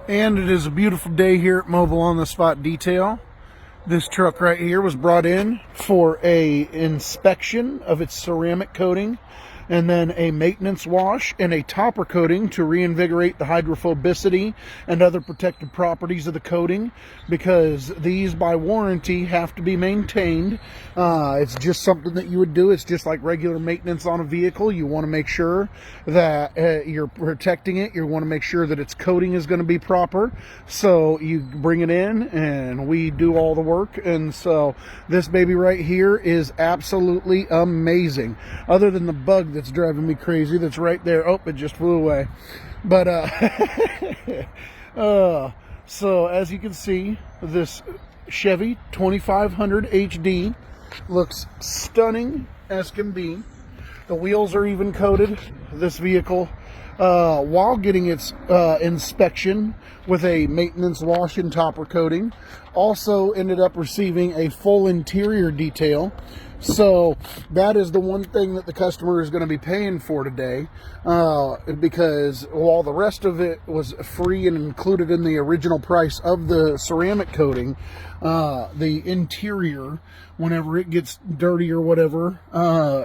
And it is a beautiful day here at Mobile On the Spot Detail. This truck right here was brought in for a inspection of its ceramic coating, and then a maintenance wash and a topper coating to reinvigorate the hydrophobicity and other protective properties of the coating, because these by warranty have to be maintained. It's just something that you would do. It's just like regular maintenance on a vehicle. You want to make sure that you're protecting it. You want to make sure that its coating is going to be proper. So you bring it in and we do all the work. And so this baby right here is absolutely amazing. Other than the bug that's driving me crazy that's right there. Oh, it just flew away. But so as you can see, this Chevy 2500 HD looks stunning as can be. The wheels are even coated. This vehicle, while getting its inspection with a maintenance wash and topper coating, also ended up receiving a full interior detail. So that is the one thing that the customer is going to be paying for today, because while the rest of it was free and included in the original price of the ceramic coating, the interior, whenever it gets dirty or whatever,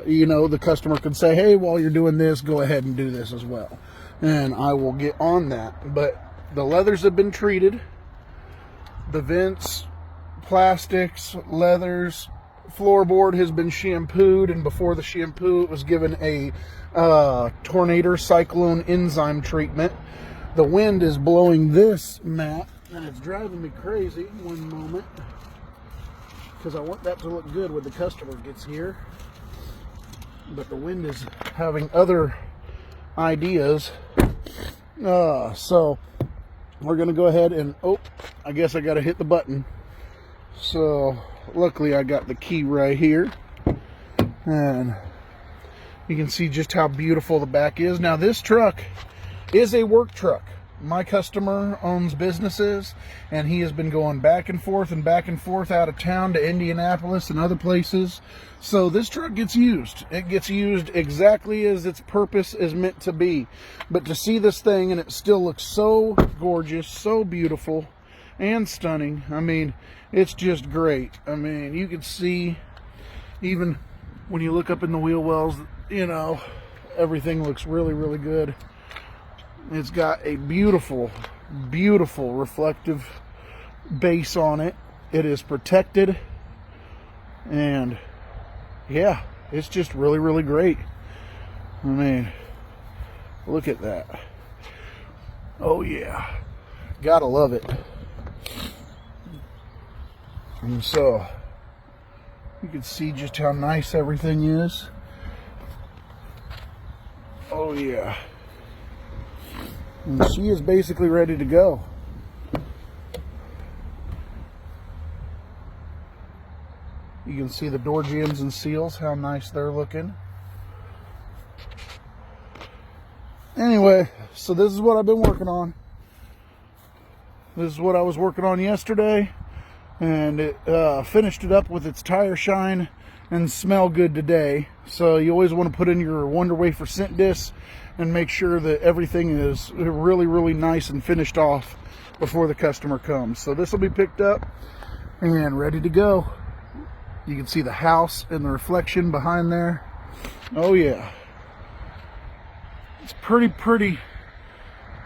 you know, the customer can say, hey, while you're doing this, go ahead and do this as well. And I will get on that. But the leathers have been treated. The vents, plastics, leathers, floorboard has been shampooed, and before the shampoo it was given a tornado cyclone enzyme treatment. The wind is blowing this mat and it's driving me crazy. One moment, because I want that to look good when the customer gets here, but the wind is having other ideas. So we're gonna go ahead and, oh, I guess I gotta hit the button. So luckily I got the key right here, and you can see just how beautiful the back is. Now this truck is a work truck. My customer owns businesses, and he has been going back and forth out of town to Indianapolis and other places. So this truck gets used. It gets used exactly as its purpose is meant to be. But to see this thing and it still looks so gorgeous, so beautiful and stunning, I mean, it's just great. I mean, you can see even when you look up in the wheel wells, you know, everything looks really, really good. It's got a beautiful, beautiful reflective base on it. It is protected, and yeah, it's just really, really great. I mean, look at that. Oh yeah, gotta love it. And so you can see just how nice everything is. Oh yeah. And she is basically ready to go. You can see the door jambs and seals, how nice they're looking. Anyway, so this is what I've been working on. This is what I was working on yesterday, and it finished it up with its tire shine and smell good today. So you always want to put in your Wonder Wafer scent disc and make sure that everything is really, really nice and finished off before the customer comes. So this will be picked up and ready to go. You can see the house and the reflection behind there. Oh yeah. It's pretty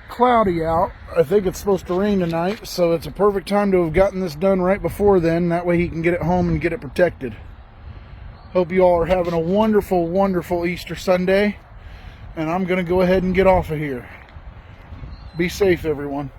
cloudy out. I think it's supposed to rain tonight, so it's a perfect time to have gotten this done right before then. That way he can get it home and get it protected. Hope you all are having a wonderful, wonderful Easter Sunday. And I'm going to go ahead and get off of here. Be safe, everyone.